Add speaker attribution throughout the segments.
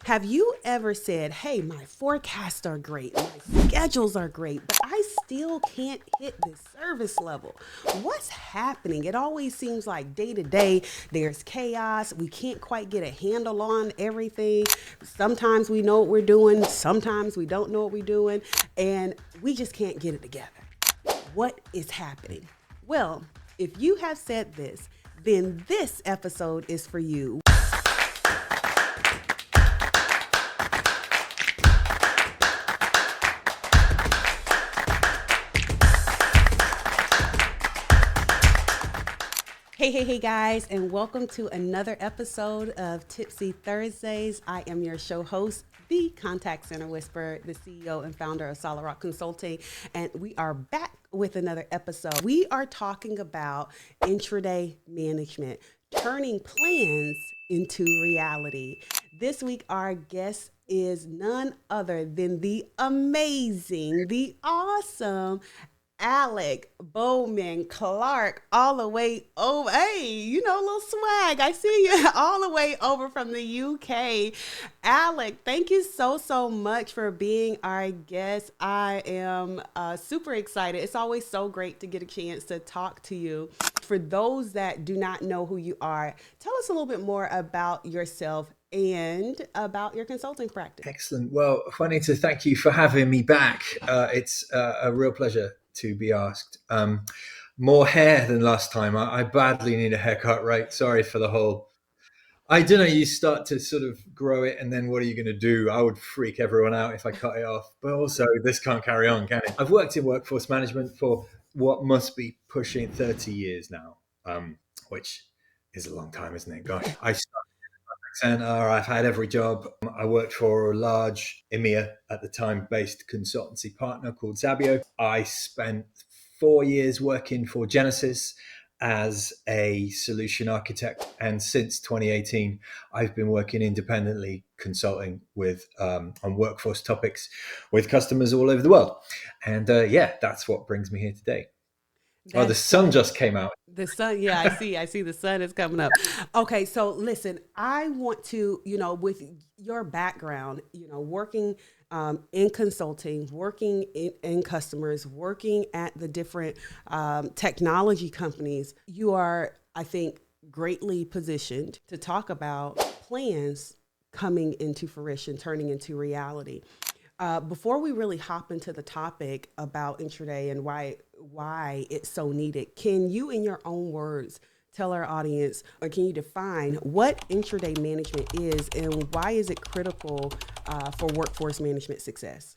Speaker 1: Have you ever said, hey, my forecasts are great, my schedules are great, but I still can't hit this service level? What's happening? It always seems like day to day, there's chaos. We can't quite get a handle on everything. Sometimes we know what we're doing, sometimes we don't know what we're doing, and we just can't get it together. What is happening? Well, if you have said this, then this episode is for you. Hey, guys, and welcome to another episode of Tipsy Thursdays. I am your show host, the Contact Center Whisperer, the CEO and founder of Solid Rock Consulting, and we are back with another episode. We are talking about intraday management, turning plans into reality. This week, our guest is none other than the amazing, the awesome Alec Bowman Clarke, all the way over. Hey, a little swag. I see you all the way over from the UK. Alec, thank you so much for being our guest. I am super excited. It's always so great to get a chance to talk to you. For those that do not know who you are, tell us a little bit more about yourself and about your consulting practice.
Speaker 2: Excellent. Well, Juanita, thank you for having me back. It's a real pleasure to be asked. More hair than last time. I badly need a haircut, right? Sorry for the whole... I don't know, you start to sort of grow it and then what are you going to do? I would freak everyone out if I cut it off. But also, this can't carry on, can it? I've worked in workforce management for what must be pushing 30 years now, which is a long time, isn't it? Gosh, I started center. I've had every job. I worked for a large EMEA at the time based consultancy partner called Zabio. I spent 4 years working for Genesis as a solution architect. And since 2018, I've been working independently consulting with on workforce topics with customers all over the world. And that's what brings me here today. The sun just came out.
Speaker 1: The sun, yeah, I see the sun is coming up. Okay, so listen, I want to, with your background, working in consulting, working in customers, working at the different technology companies, you are, I think, greatly positioned to talk about plans coming into fruition, turning into reality. Before we really hop into the topic about intraday and why it's so needed, can you, in your own words, tell our audience, or can you define what intraday management is and why is it critical for workforce management success?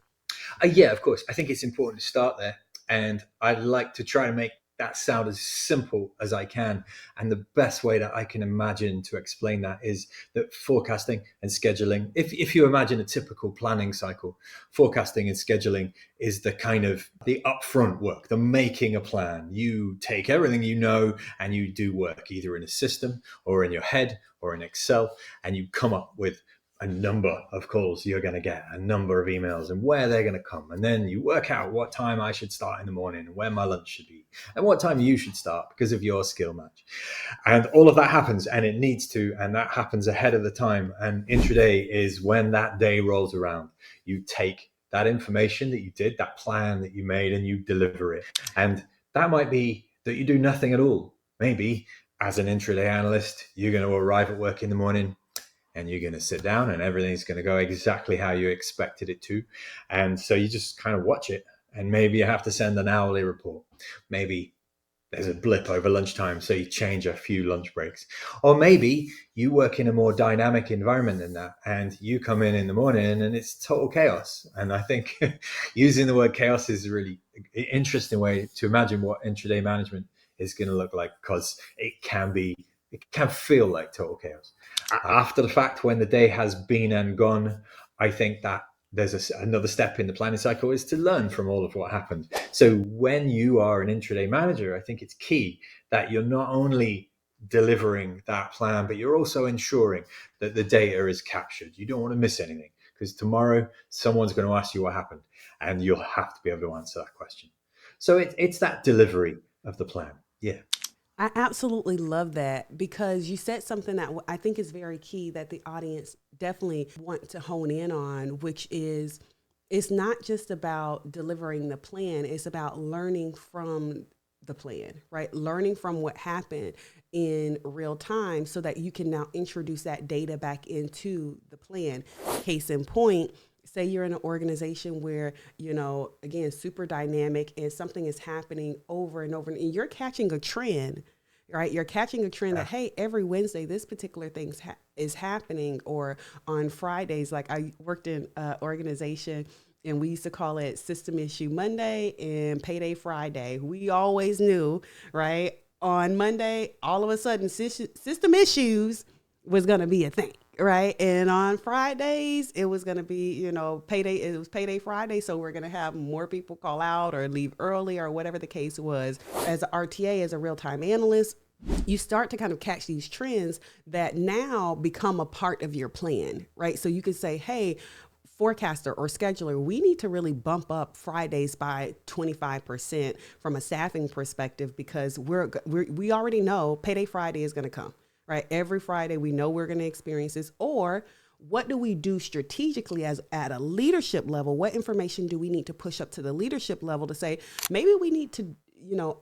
Speaker 2: Yeah, of course. I think it's important to start there. And I'd like to try to make that sound as simple as I can. And the best way that I can imagine to explain that is that forecasting and scheduling, if you imagine a typical planning cycle, forecasting and scheduling is the kind of the upfront work, the making a plan. You take everything you know and you do work either in a system or in your head or in Excel, and you come up with a number of calls you're going to get, a number of emails and where they're going to come. And then you work out what time I should start in the morning and where my lunch should be and what time you should start because of your skill match. And all of that happens, and it needs to, and that happens ahead of the time. And intraday is when that day rolls around. You take that information that you did, that plan that you made, and you deliver it. And that might be that you do nothing at all. Maybe as an intraday analyst, you're going to arrive at work in the morning, and you're going to sit down and everything's going to go exactly how you expected it to. And so you just kind of watch it, and maybe you have to send an hourly report. Maybe there's a blip over lunchtime, so you change a few lunch breaks. Or maybe you work in a more dynamic environment than that, and you come in the morning and it's total chaos. And I think using the word chaos is a really interesting way to imagine what intraday management is going to look like, because it can feel like total chaos. After the fact, when the day has been and gone, I think that there's another step in the planning cycle is to learn from all of what happened. So when you are an intraday manager, I think it's key that you're not only delivering that plan, but you're also ensuring that the data is captured. You don't want to miss anything, because tomorrow someone's going to ask you what happened and you'll have to be able to answer that question. So it's that delivery of the plan. Yeah.
Speaker 1: I absolutely love that because you said something that I think is very key that the audience definitely want to hone in on, which is it's not just about delivering the plan, it's about learning from the plan, right? Learning from what happened in real time so that you can now introduce that data back into the plan. Case in point, say you're in an organization where, again, super dynamic and something is happening over and over and you're catching a trend, right? You're catching a trend that, hey, every Wednesday, this particular thing is happening, or on Fridays, like I worked in an organization and we used to call it System Issue Monday and Payday Friday. We always knew, right? On Monday, all of a sudden, system issues was going to be a thing, right? And on Fridays, it was going to be, payday. It was Payday Friday. So we're going to have more people call out or leave early or whatever the case was. As an RTA, as a real-time analyst, you start to kind of catch these trends that now become a part of your plan, right? So you could say, hey, forecaster or scheduler, we need to really bump up Fridays by 25% from a staffing perspective because we already know Payday Friday is going to come, right? Every Friday we know we're going to experience this. Or what do we do strategically as at a leadership level? What information do we need to push up to the leadership level to say, maybe we need to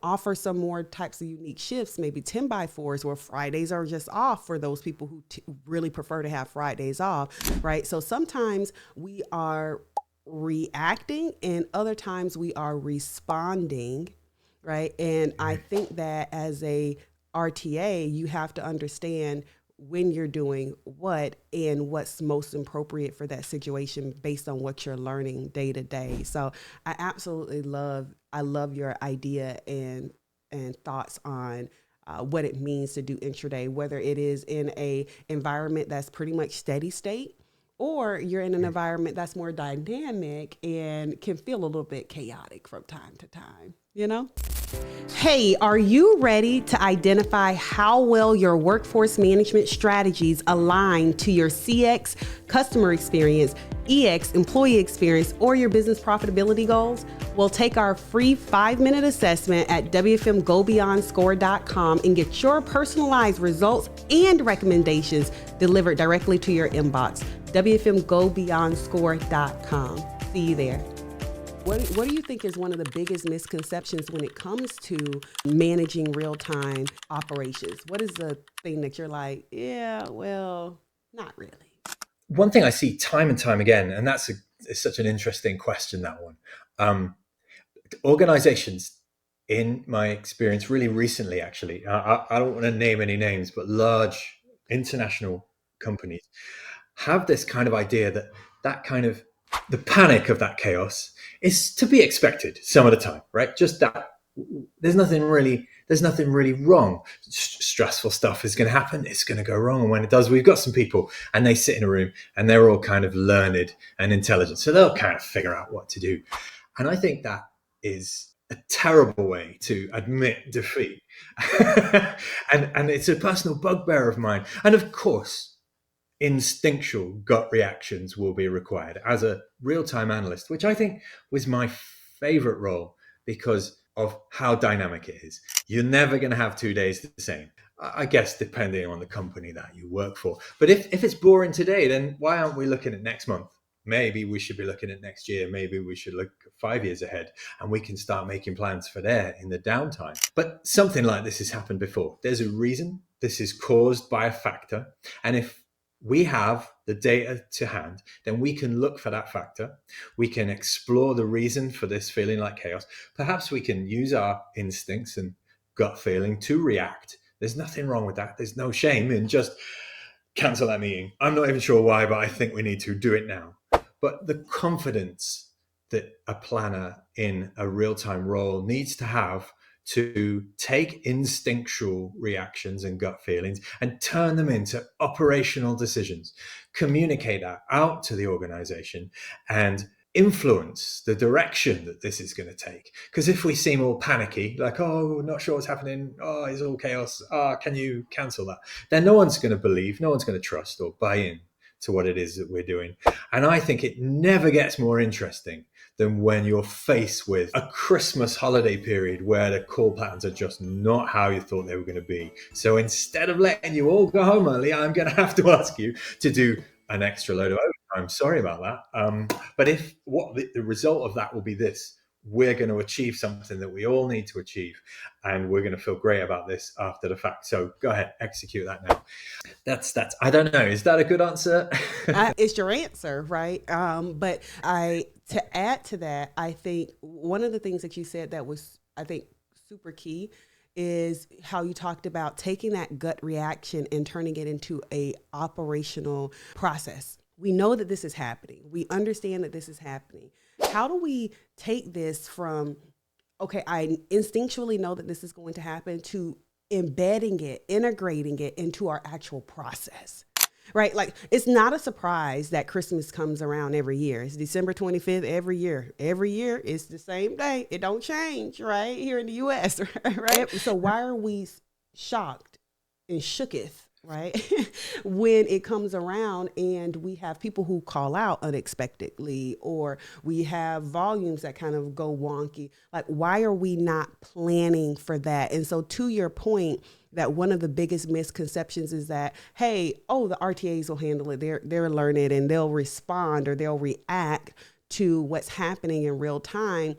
Speaker 1: offer some more types of unique shifts, maybe 10x4s where Fridays are just off for those people who really prefer to have Fridays off, right? So sometimes we are reacting and other times we are responding, right? And I think that as a RTA, you have to understand when you're doing what and what's most appropriate for that situation based on what you're learning day to day. So I absolutely love your idea and thoughts on what it means to do intraday, whether it is in a environment that's pretty much steady state or you're in an environment that's more dynamic and can feel a little bit chaotic from time to time, Hey, are you ready to identify how well your workforce management strategies align to your CX, customer experience, EX, employee experience, or your business profitability goals? Well, take our free 5-minute assessment at WFMGoBeyondScore.com and get your personalized results and recommendations delivered directly to your inbox. WFMGoBeyondScore.com. See you there. What do you think is one of the biggest misconceptions when it comes to managing real-time operations? What is the thing that you're like, yeah, well, not really?
Speaker 2: One thing I see time and time again, and it's such an interesting question, that one. Organizations, in my experience, really recently, actually, I don't want to name any names, but large international companies have this kind of idea that kind of the panic of that chaos is to be expected some of the time, right? Just that there's nothing really wrong. Stressful stuff is going to happen. It's going to go wrong. And when it does, we've got some people and they sit in a room and they're all kind of learned and intelligent. So they'll kind of figure out what to do. And I think that is a terrible way to admit defeat. and it's a personal bugbear of mine. And of course, instinctual gut reactions will be required as a real-time analyst, which I think was my favorite role because of how dynamic it is. You're never going to have 2 days the same, I guess, depending on the company that you work for. But if it's boring today, then why aren't we looking at next month? Maybe we should be looking at next year. Maybe we should look 5 years ahead and we can start making plans for there in the downtime. But something like this has happened before. There's a reason. This is caused by a factor. And if we have the data to hand, then we can look for that factor. We can explore the reason for this feeling like chaos. Perhaps we can use our instincts and gut feeling to react. There's nothing wrong with that. There's no shame in just cancel that meeting. I'm not even sure why, but I think we need to do it now. But the confidence that a planner in a real-time role needs to have to take instinctual reactions and gut feelings and turn them into operational decisions, communicate that out to the organization and influence the direction that this is going to take. Because if we seem all panicky, like, oh, not sure what's happening, oh, it's all chaos, can you cancel that? Then no one's going to believe, no one's going to trust or buy in to what it is that we're doing. And I think it never gets more interesting than when you're faced with a Christmas holiday period where the call patterns are just not how you thought they were going to be. So instead of letting you all go home early, I'm going to have to ask you to do an extra load of overtime. Sorry about that. But if what the result of that will be this, we're going to achieve something that we all need to achieve, and we're going to feel great about this after the fact. So go ahead, execute that now. That's I don't know, is that a good answer?
Speaker 1: It's your answer, right? But to add to that, I think one of the things that you said that was, I think, super key is how you talked about taking that gut reaction and turning it into a operational process. We know that this is happening. We understand that this is happening. How do we take this from, okay, I instinctually know that this is going to happen, to embedding it, integrating it into our actual process, right? Like, it's not a surprise that Christmas comes around every year. It's December 25th every year. Every year it's the same day. It don't change, right? Here in the U.S., right? So why are we shocked and shooketh, right? when it comes around and we have people who call out unexpectedly, or we have volumes that kind of go wonky. Like, why are we not planning for that? And so, to your point, that one of the biggest misconceptions is that, hey, the RTAs will handle it. They're learning and they'll respond or they'll react to what's happening in real time.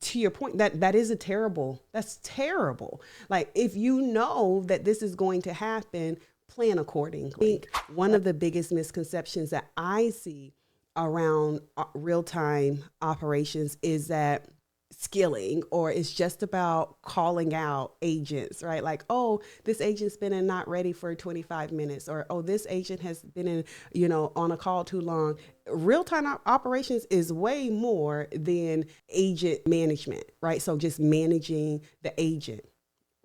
Speaker 1: To your point, that's terrible. Like, if you know that this is going to happen, plan accordingly. I think one of the biggest misconceptions that I see around real-time operations is that skilling, or it's just about calling out agents, right? Like, this agent's been in not ready for 25 minutes, or, this agent has been in, on a call too long. Real-time operations is way more than agent management, right? So just managing the agent.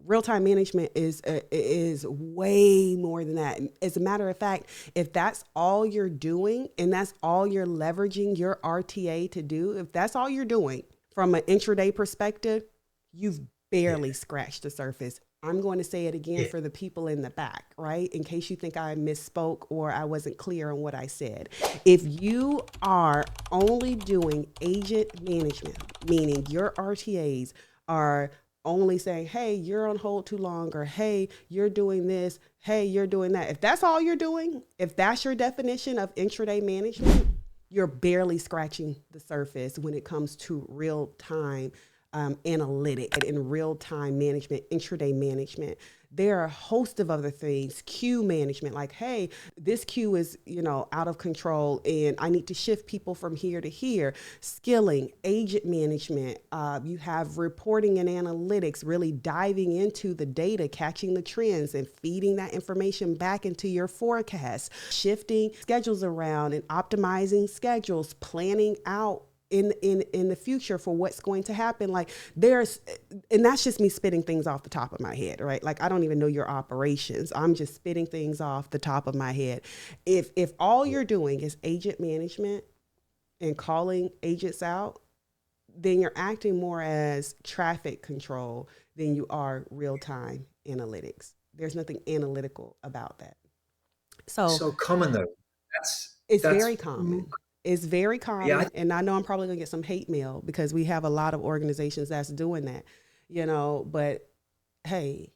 Speaker 1: Real-time management is way more than that. As a matter of fact, if that's all you're doing and that's all you're leveraging your RTA to do, if that's all you're doing from an intraday perspective, you've barely scratched the surface. I'm going to say it again for the people in the back, right? In case you think I misspoke or I wasn't clear on what I said. If you are only doing agent management, meaning your RTAs are only saying, hey, you're on hold too long, or hey, you're doing this, hey, you're doing that. If that's all you're doing, if that's your definition of intraday management, you're barely scratching the surface when it comes to real-time analytic and real-time management, intraday management. There are a host of other things, queue management, like, hey, this queue is, out of control and I need to shift people from here to here. Skilling, agent management, you have reporting and analytics, really diving into the data, catching the trends and feeding that information back into your forecast, shifting schedules around and optimizing schedules, planning out in the future for what's going to happen. Like, and that's just me spitting things off the top of my head, right? Like, I don't even know your operations. I'm just spitting things off the top of my head. If all you're doing is agent management and calling agents out, then you're acting more as traffic control than you are real-time analytics. There's nothing analytical about that.
Speaker 2: So common though.
Speaker 1: It's very common. It's very common.
Speaker 2: Yeah,
Speaker 1: and I know I'm probably gonna get some hate mail because we have a lot of organizations that's doing that, but hey,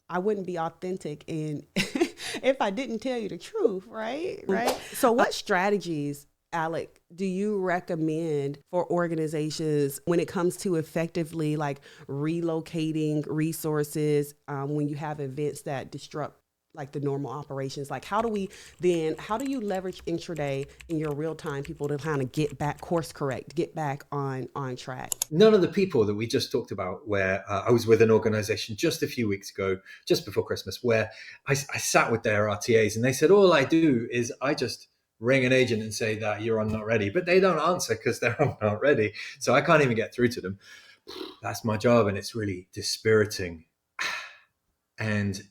Speaker 1: I wouldn't be authentic if I didn't tell you the truth, right? So what strategies, Alec, do you recommend for organizations when it comes to effectively like relocating resources when you have events that disrupt like the normal operations? Like, how do you leverage intraday in your real time people to kind of get back, course correct, get back on track?
Speaker 2: None of the people that we just talked about, where I was with an organization just a few weeks ago, just before Christmas, where I sat with their RTAs and they said, all I do is I just ring an agent and say that you're on not ready, but they don't answer because they're on not ready. So I can't even get through to them. That's my job. And it's really dispiriting. And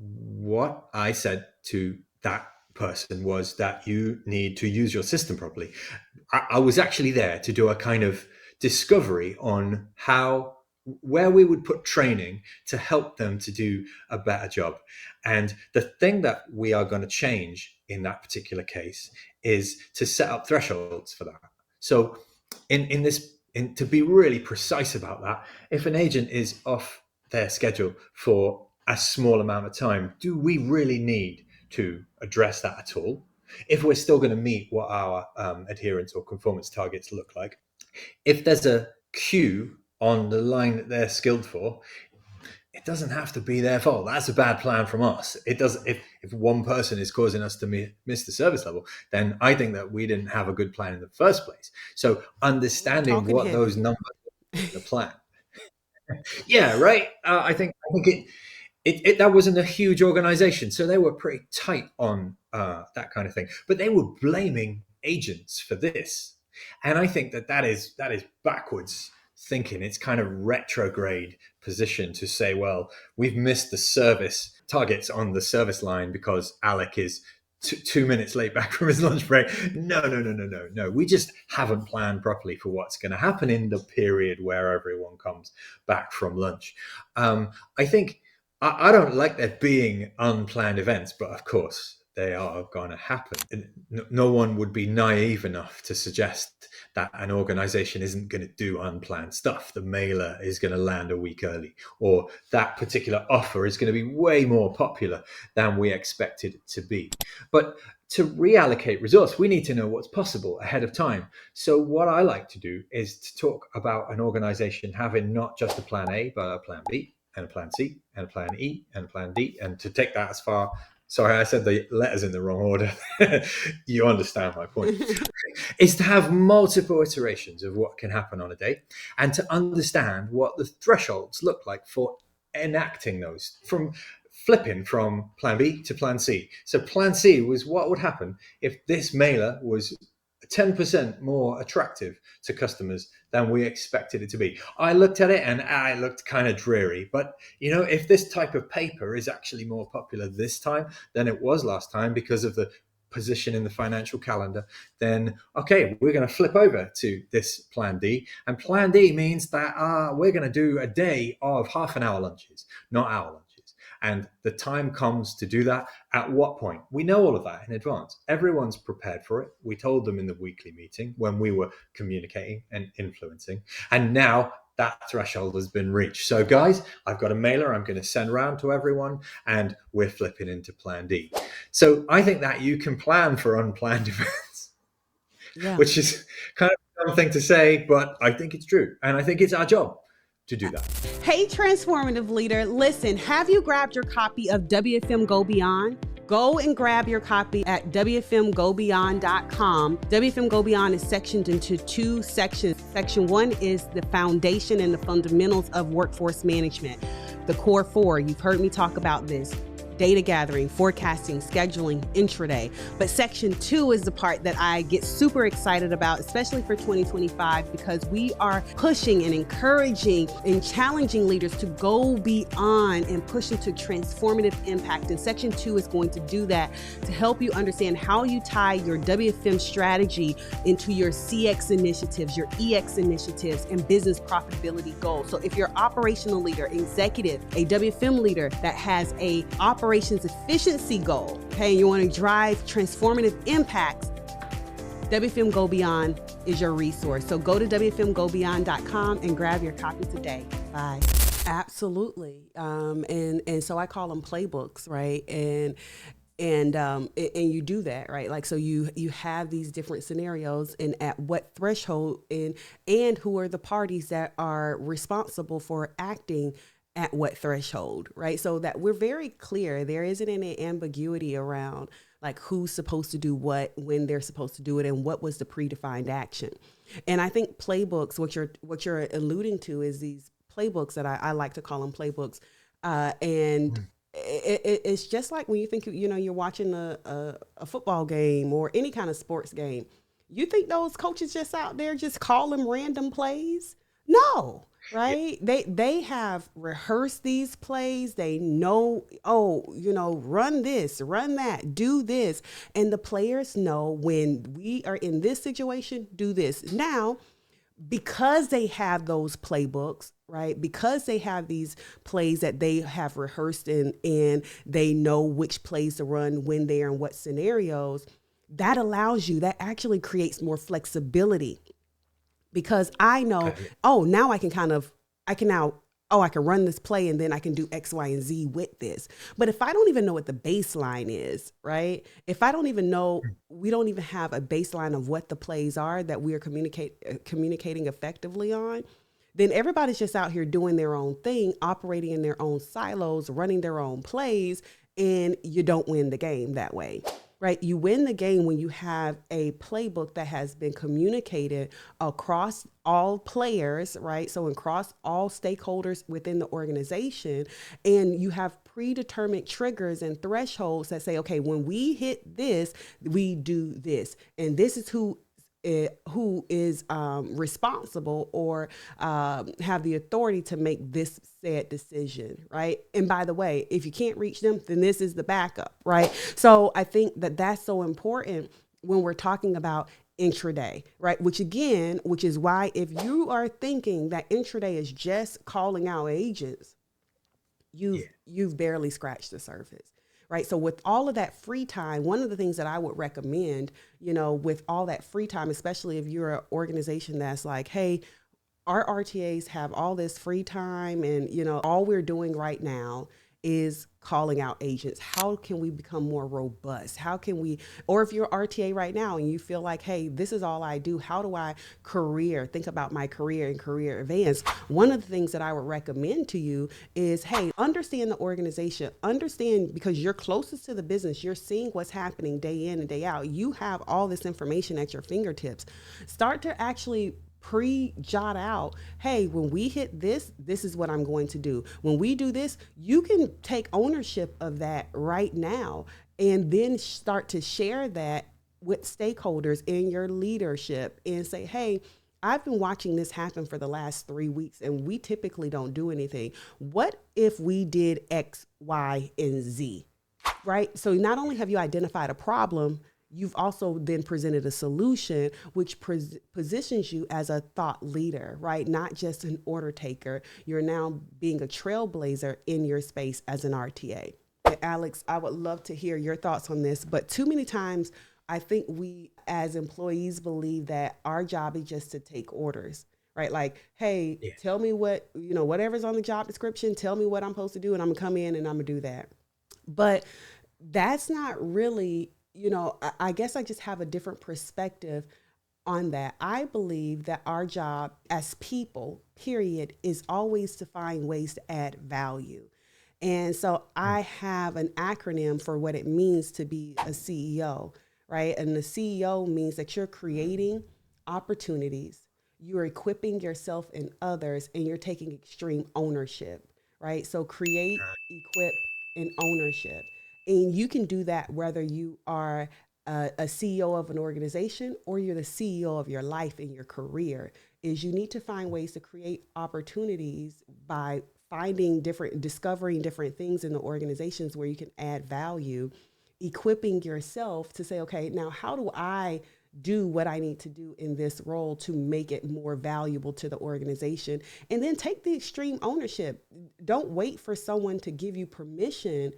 Speaker 2: what I said to that person was that you need to use your system properly. I was actually there to do a kind of discovery on how where we would put training to help them to do a better job. And the thing that we are going to change in that particular case is to set up thresholds for that. So to be really precise about that, if an agent is off their schedule for a small amount of time, do we really need to address that at all? If we're still going to meet what our adherence or conformance targets look like, if there's a queue on the line that they're skilled for, it doesn't have to be their fault. That's a bad plan from us. It does. If one person is causing us to miss the service level, then I think that we didn't have a good plan in the first place. So understanding what those numbers are in the plan. Yeah, right. I think it that wasn't a huge organization, so they were pretty tight on that kind of thing. But they were blaming agents for this, and I think that is backwards thinking. It's kind of retrograde position to say, well, we've missed the service targets on the service line because Alec is 2 minutes late back from his lunch break. No. We just haven't planned properly for what's going to happen in the period where everyone comes back from lunch. I think I don't like there being unplanned events, but of course they are going to happen. And no one would be naive enough to suggest that an organization isn't going to do unplanned stuff. The mailer is going to land a week early, or that particular offer is going to be way more popular than we expected it to be. But to reallocate resource, we need to know what's possible ahead of time. So what I like to do is to talk about an organization having not just a plan A, but a plan B, and a plan C, and a plan E, and a plan D, and to take that as far. Sorry, I said the letters in the wrong order. You understand my point. Is to have multiple iterations of what can happen on a day, and to understand what the thresholds look like for enacting those, from flipping from plan B to plan C. So plan C was what would happen if this mailer was 10% more attractive to customers than we expected it to be. I looked at it and it looked kind of dreary, but if this type of paper is actually more popular this time than it was last time because of the position in the financial calendar, then okay, we're going to flip over to this plan D. And plan D means that we're going to do a day of half an hour lunches, not hour lunches. And the time comes to do that. At what point? We know all of that in advance. Everyone's prepared for it. We told them in the weekly meeting when we were communicating and influencing. And now that threshold has been reached. So guys, I've got a mailer I'm going to send around to everyone, and we're flipping into plan D. So I think that you can plan for unplanned events, which is kind of a dumb thing to say, but I think it's true. And I think it's our job to do that.
Speaker 1: Hey, transformative leader, listen, have you grabbed your copy of WFM Go Beyond? Go and grab your copy at wfmgobeyond.com. WFM Go Beyond is sectioned into 2 sections. Section 1 is the foundation and the fundamentals of workforce management. The core 4, you've heard me talk about this: data gathering, forecasting, scheduling, intraday. But section 2 is the part that I get super excited about, especially for 2025, because we are pushing and encouraging and challenging leaders to go beyond and push into transformative impact. And section 2 is going to do that to help you understand how you tie your WFM strategy into your CX initiatives, your EX initiatives, and business profitability goals. So if you're an operational leader, executive, a WFM leader that has a operations efficiency goal, okay, you want to drive transformative impacts, WFM Go Beyond is your resource. So go to wfmgobeyond.com and grab your copy today. Bye. Absolutely. And so I call them playbooks, right? And you do that, right? Like, so you have these different scenarios, and at what threshold, and who are the parties that are responsible for acting at what threshold, right? So that we're very clear. There isn't any ambiguity around like who's supposed to do what, when they're supposed to do it, and what was the predefined action. And I think playbooks, what you're alluding to is these playbooks that I like to call them playbooks. It's just like when you think, you're watching a football game or any kind of sports game. You think those coaches just out there just calling random plays? No. Right? They have rehearsed these plays. They know, run this, run that, do this. And the players know when we are in this situation, do this. Now, because they have those playbooks, right? Because they have these plays that they have rehearsed in, and they know which plays to run when they're in what scenarios, that allows you, that actually creates more flexibility, because I know,
Speaker 2: Okay.
Speaker 1: oh, now I can now, oh, I can run this play and then I can do X, Y, and Z with this. But if I don't even know what the baseline is, right? If I don't even know, we don't even have a baseline of what the plays are that we are communicating effectively on, then everybody's just out here doing their own thing, operating in their own silos, running their own plays, and you don't win the game that way. Right? You win the game when you have a playbook that has been communicated across all players, right? So across all stakeholders within the organization, and you have predetermined triggers and thresholds that say, okay, when we hit this, we do this, and this is who is responsible or have the authority to make this said decision, right? And by the way, if you can't reach them, then this is the backup, right? So I think that that's so important when we're talking about intraday, right? Which is why if you are thinking that intraday is just calling out agents,
Speaker 2: Yeah.
Speaker 1: you've barely scratched the surface. Right. So with all of that free time, one of the things that I would recommend, with all that free time, especially if you're an organization that's like, hey, our RTAs have all this free time, and all we're doing right now is calling out agents. How can we become more robust? How can we, or if you're RTA right now and you feel like, hey, this is all I do, how do I think about my career and career advance? One of the things that I would recommend to you is, hey, understand the organization, understand, because you're closest to the business, you're seeing what's happening day in and day out. You have all this information at your fingertips. Start to actually pre-jot out, hey, when we hit this, this is what I'm going to do. When we do this, you can take ownership of that right now, and then start to share that with stakeholders in your leadership and say, hey, I've been watching this happen for the last 3 weeks, and we typically don't do anything. What if we did X, Y, and Z? Right? So not only have you identified a problem, you've also then presented a solution, which positions you as a thought leader, right? Not just an order taker. You're now being a trailblazer in your space as an RTA. And Alex, I would love to hear your thoughts on this, but too many times I think we as employees believe that our job is just to take orders. Right? Like, hey,
Speaker 2: Yeah.
Speaker 1: tell me what, whatever's on the job description, tell me what I'm supposed to do, and I'm gonna come in and I'm gonna do that. But that's not really, I guess I just have a different perspective on that. I believe that our job as people, period, is always to find ways to add value. And so I have an acronym for what it means to be a CEO, right? And the CEO means that you're creating opportunities, you're equipping yourself and others, and you're taking extreme ownership, right? So create, equip, and ownership. And you can do that whether you are a CEO of an organization or you're the CEO of your life and your career. Is you need to find ways to create opportunities by discovering different things in the organizations where you can add value, equipping yourself to say, okay, now how do I do what I need to do in this role to make it more valuable to the organization? And then take the extreme ownership. Don't wait for someone to give you permission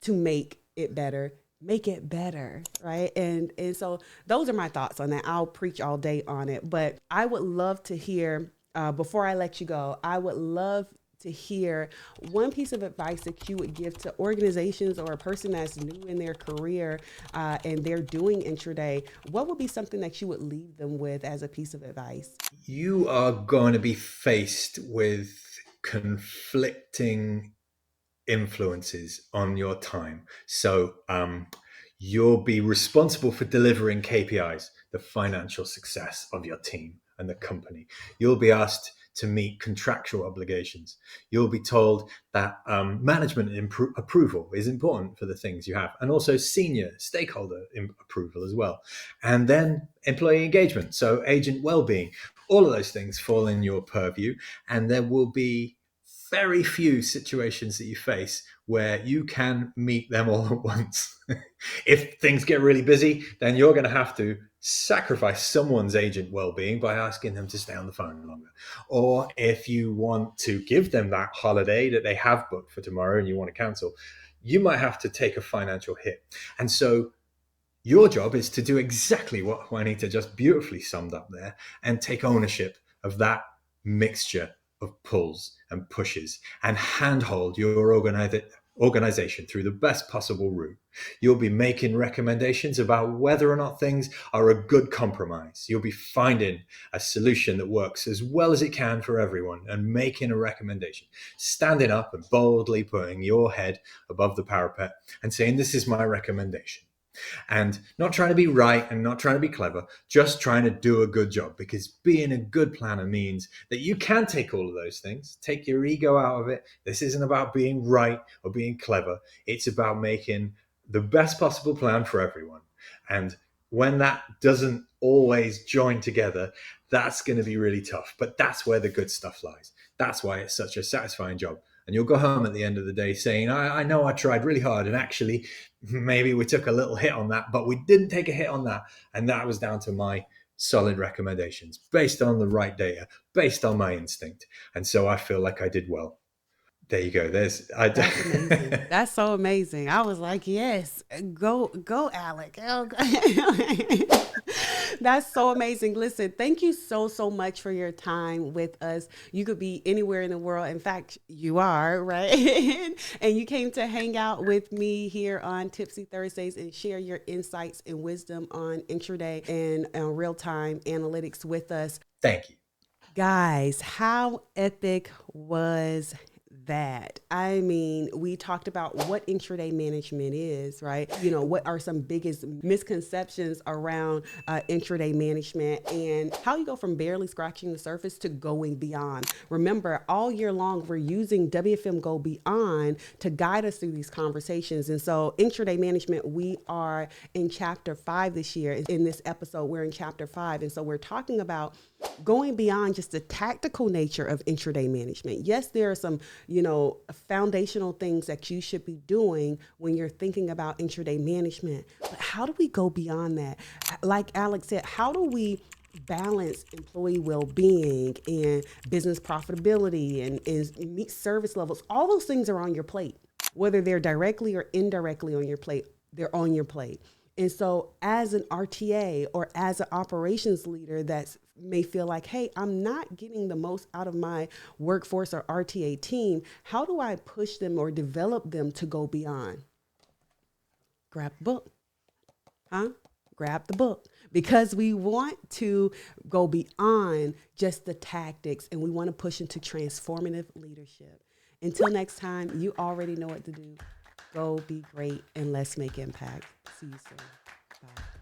Speaker 1: to make it better. Make it better, right? And so those are my thoughts on that. I'll preach all day on it, but I would love to hear, before I let you go, I would love to hear one piece of advice that you would give to organizations or a person that's new in their career and they're doing intraday. What would be something that you would leave them with as a piece of advice?
Speaker 2: You are going to be faced with conflicting influences on your time. So you'll be responsible for delivering KPIs, the financial success of your team and the company. You'll be asked to meet contractual obligations. You'll be told that management approval is important for the things you have, and also senior stakeholder approval as well. And then employee engagement, so agent well-being. All of those things fall in your purview, and there will be very few situations that you face where you can meet them all at once. If things get really busy, then you're going to have to sacrifice someone's agent well-being by asking them to stay on the phone longer. Or if you want to give them that holiday that they have booked for tomorrow and you want to cancel, you might have to take a financial hit. And so your job is to do exactly what Juanita just beautifully summed up there and take ownership of that mixture of pulls and pushes and handhold your organization through the best possible route. You'll be making recommendations about whether or not things are a good compromise. You'll be finding a solution that works as well as it can for everyone and making a recommendation, standing up and boldly putting your head above the parapet and saying, this is my recommendation. And not trying to be right and not trying to be clever, just trying to do a good job, because being a good planner means that you can take all of those things, take your ego out of it. This isn't about being right or being clever. It's about making the best possible plan for everyone. And when that doesn't always join together, that's going to be really tough. But that's where the good stuff lies. That's why it's such a satisfying job. And you'll go home at the end of the day saying, I know I tried really hard, and actually maybe we took a little hit on that, but we didn't take a hit on that. And that was down to my solid recommendations based on the right data, based on my instinct. And so I feel like I did well. There you go.
Speaker 1: That's amazing. That's so amazing. I was like, yes, go, Alec. That's so amazing. Listen, thank you so much for your time with us. You could be anywhere in the world. In fact, you are, right? And you came to hang out with me here on Tipsy Thursdays and share your insights and wisdom on intraday and real-time analytics with us.
Speaker 2: Thank you.
Speaker 1: Guys, how epic was that? I mean, we talked about what intraday management is, right? You know, what are some biggest misconceptions around intraday management and how you go from barely scratching the surface to going beyond. Remember, all year long, we're using WFM Go Beyond to guide us through these conversations. And so intraday management, we are in chapter 5 this year. In this episode, we're in chapter 5. And so we're talking about going beyond just the tactical nature of intraday management. Yes, there are some, foundational things that you should be doing when you're thinking about intraday management. But how do we go beyond that? Like Alex said, how do we balance employee well-being and business profitability and meet service levels? All those things are on your plate, whether they're directly or indirectly on your plate, they're on your plate. And so as an RTA or as an operations leader that may feel like, hey, I'm not getting the most out of my workforce or RTA team, how do I push them or develop them to go beyond? Grab the book. Grab the book, because we want to go beyond just the tactics and we want to push into transformative leadership. Until next time, you already know what to do. Go be great and let's make impact. See you soon. Bye.